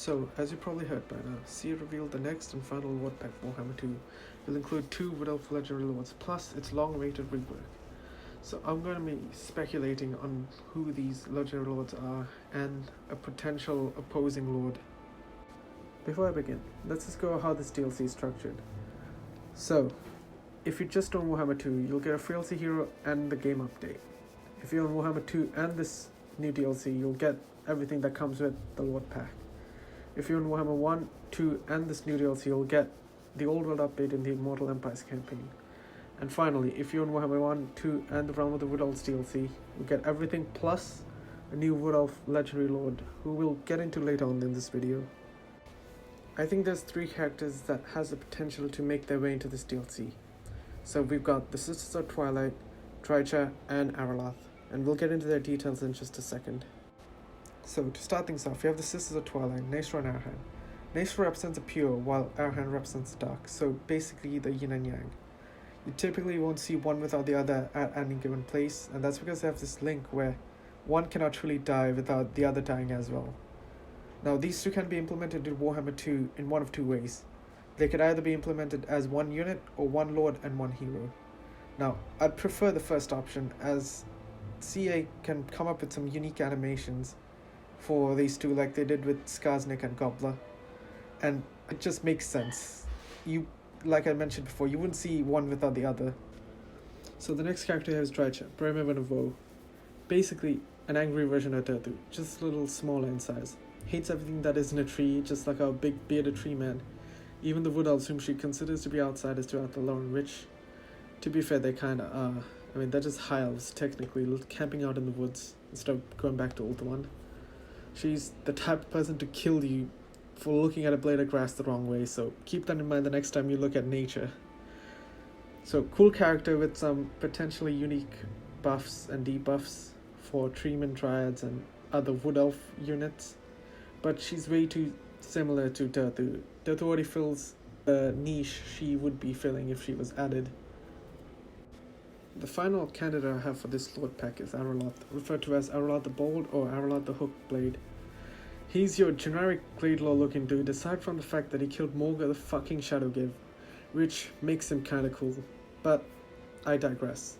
So, as you probably heard by now, C revealed the next and final Lord pack Warhammer 2 will include 2 Wood Elf Legendary Lords plus its long-awaited rework. So I'm going to be speculating on who these Legendary Lords are and a potential opposing Lord. Before I begin, let's just go over how this DLC is structured. So, if you just own Warhammer 2, you'll get a free DLC hero and the game update. If you own Warhammer 2 and this new DLC, you'll get everything that comes with the Lord pack. If you own Warhammer 1, 2 and this new DLC, you'll get the Old World update in the Immortal Empires campaign. And finally, if you own Warhammer 1, 2 and the Realm of the Wood Elves DLC, you'll get everything plus a new Wood Elf Legendary Lord, who we'll get into later on in this video. I think there's 3 characters that has the potential to make their way into this DLC. So we've got the Sisters of Twilight, Drycha and Ariel, and we'll get into their details in just a second. So to start things off, we have the Sisters of Twilight, Naestra and Arhan. Naestra represents the pure, while Arhan represents the dark, so basically the yin and yang. You typically won't see one without the other at any given place, and that's because they have this link where one cannot truly die without the other dying as well. Now these two can be implemented in Warhammer 2 in one of 2 ways. They could either be implemented as one unit or one lord and one hero. Now I'd prefer the first option, as CA can come up with some unique animations for these two like they did with Skarsnik and Gobbler, and it just makes sense. Like I mentioned before, you wouldn't see one without the other. So the next character here is Drycha, Bremen of Woe. Basically an angry version of Terthu, just a little smaller in size. Hates everything that isn't a tree, just like our big bearded tree man. Even the Wood Elves, whom she considers to be outsiders throughout the Lauren, which, to be fair, they kinda are. I mean, they're just high elves, technically, camping out in the woods instead of going back to Old One. She's the type of person to kill you for looking at a blade of grass the wrong way, so keep that in mind the next time you look at nature. So, cool character with some potentially unique buffs and debuffs for treeman dryads and other Wood Elf units, but she's way too similar to Terthu. Terthu already fills the niche she would be filling if she was added. The final candidate I have for this Lord pack is Ariel, referred to as Ariel the Bold or Ariel the Hooked Blade. He's your generic Gladelore looking dude, aside from the fact that he killed Morga the fucking Shadowgive, which makes him kinda cool, but I digress.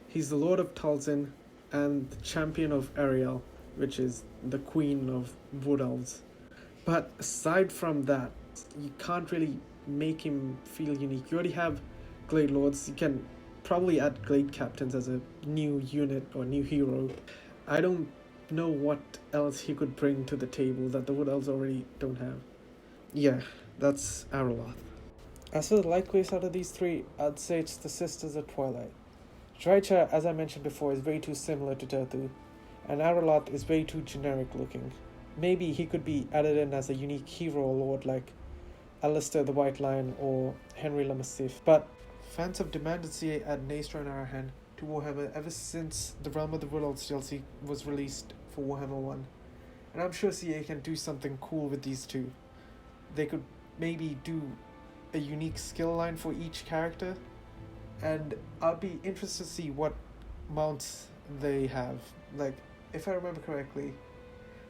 He's the Lord of Talzin and the champion of Ariel, which is the queen of Wood Elves. But aside from that, you can't really make him feel unique. You already have Glade Lords, you can probably add Glade Captains as a new unit or new hero. I don't know what else he could bring to the table that the Wood Elves already don't have. Yeah, that's Ariel. As for the likeliest out of these 3, I'd say it's the Sisters of Twilight. Drycha, as I mentioned before, is way too similar to Terthu, and Ariel is way too generic looking. Maybe he could be added in as a unique hero or lord like Alistair the White Lion or Henry le Massif, but fans have demanded CA add Naestra and Arhan to Warhammer ever since the Realm of the Wood Elves DLC was released for Warhammer 1, and I'm sure CA can do something cool with these two. They could maybe do a unique skill line for each character, and I'd be interested to see what mounts they have. Like, if I remember correctly,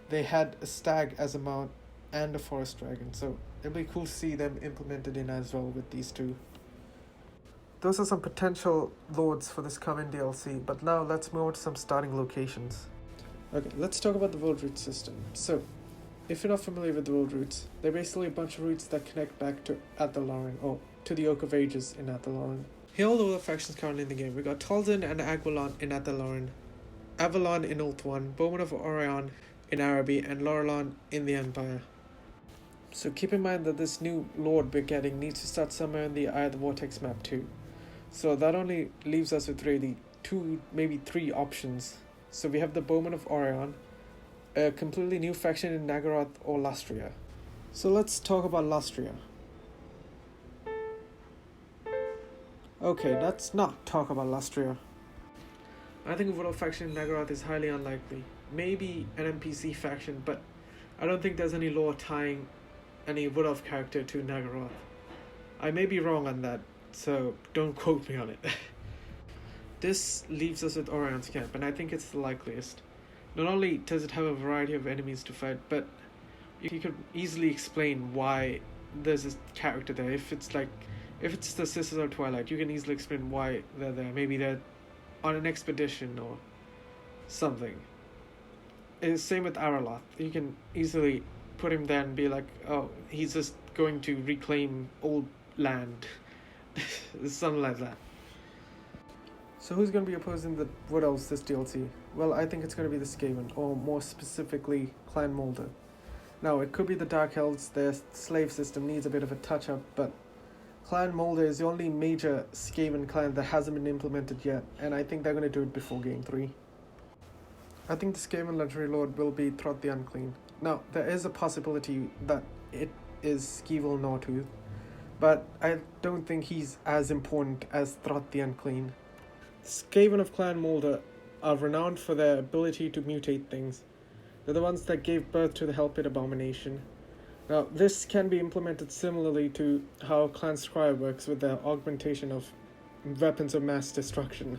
they had a stag as a mount and a forest dragon, so it'd be cool to see them implemented in as well with these two. Those are some potential lords for this coming DLC, but now let's move on to some starting locations. Okay, let's talk about the world route system. So, if you're not familiar with the world routes, they're basically a bunch of routes that connect back to Athaloran, or to the Oak of Ages in Athaloran. Here are all the other factions currently in the game. We got Talzin and Agwalon in Athaloran, Avalon in Ulthuan, Bowman of Orion in Araby, and Laurelon in the Empire. So keep in mind that this new lord we're getting needs to start somewhere in the Eye of the Vortex map too. So that only leaves us with really 2, maybe 3 options. So we have the Bowman of Orion, a completely new faction in Nagaroth or Lustria. So let's talk about Lustria. Okay, let's not talk about Lustria. I think a Wood Elf faction in Nagaroth is highly unlikely. Maybe an NPC faction, but I don't think there's any lore tying any Wood Elf character to Nagaroth. I may be wrong on that, so don't quote me on it. This leaves us with Orion's camp, and I think it's the likeliest. Not only does it have a variety of enemies to fight, but you could easily explain why there's this character there. If it's the Sisters of Twilight, you can easily explain why they're there. Maybe they're on an expedition or something. Same with Ariel. You can easily put him there and be like, oh, he's just going to reclaim old land. Something like that. So who's going to be opposing the Wood Elves this DLC? Well, I think it's going to be the Skaven, or more specifically, Clanwall. Now, it could be the Dark Elves. Their slave system needs a bit of a touch-up, but Clanwall is the only major Skaven clan that hasn't been implemented yet, and I think they're going to do it before Game 3. I think the Skaven Legendary Lord will be Throt the Unclean. Now, there is a possibility that it is Skeevil Gnawtooth, but I don't think he's as important as Throt the Unclean. The Skaven of Clan Moulder are renowned for their ability to mutate things. They're the ones that gave birth to the Hellpit Abomination. Now, this can be implemented similarly to how Clan Scryer works with their augmentation of weapons of mass destruction.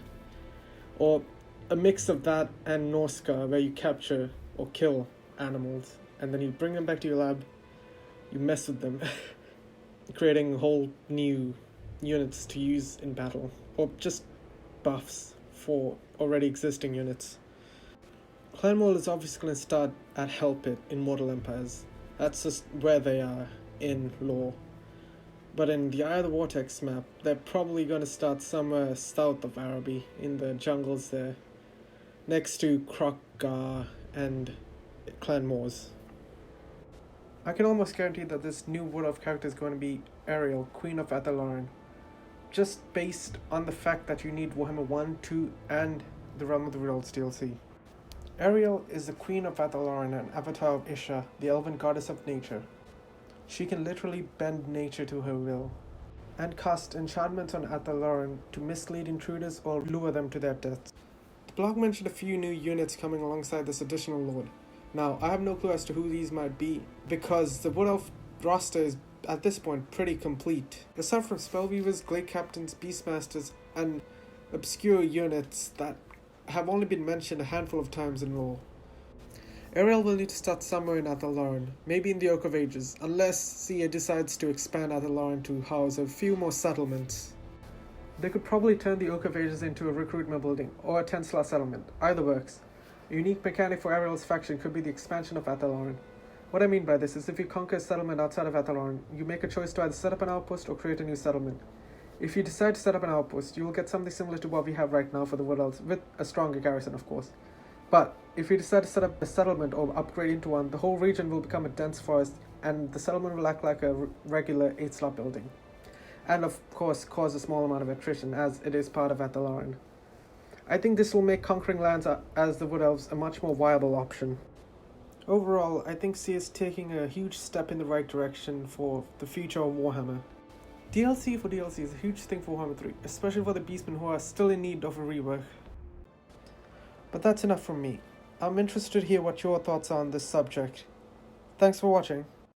Or a mix of that and Norska, where you capture or kill animals, and then you bring them back to your lab, you mess with them, creating whole new units to use in battle, or just buffs for already existing units. Clanwall is obviously going to start at Hellpit in Mortal Empires. That's just where they are in lore. But in the Eye of the Vortex map, they're probably going to start somewhere south of Araby, in the jungles there, next to Krokgar and Clan Moors. I can almost guarantee that this new Wood Elf character is going to be Ariel, Queen of Athaloran, just based on the fact that you need Warhammer 1, 2, and the Realm of the Wood Elves DLC. Ariel is the Queen of Athaloran and avatar of Isha, the elven goddess of nature. She can literally bend nature to her will, and cast enchantments on Athaloran to mislead intruders or lure them to their deaths. The blog mentioned a few new units coming alongside this additional lord. Now, I have no clue as to who these might be, because the Wood Elf roster is, at this point, pretty complete. Aside from Spellweavers, Glade Captains, Beastmasters, and obscure units that have only been mentioned a handful of times in lore. Ariel will need to start somewhere in Athaloran, maybe in the Oak of Ages, unless CA decides to expand Athaloran to house a few more settlements. They could probably turn the Oak of Ages into a recruitment building, or a 10-slot settlement. Either works. A unique mechanic for Ariel's faction could be the expansion of Athaloran. What I mean by this is if you conquer a settlement outside of Athaloran, you make a choice to either set up an outpost or create a new settlement. If you decide to set up an outpost, you will get something similar to what we have right now for the Wood Elves, with a stronger garrison, of course. But if you decide to set up a settlement or upgrade into one, the whole region will become a dense forest, and the settlement will act like a regular 8-slot building. And of course, cause a small amount of attrition, as it is part of Athaloran. I think this will make conquering lands as the Wood Elves a much more viable option. Overall, I think C is taking a huge step in the right direction for the future of Warhammer. DLC for DLC is a huge thing for Warhammer 3, especially for the beastmen who are still in need of a rework. But that's enough from me. I'm interested to hear what your thoughts are on this subject. Thanks for watching.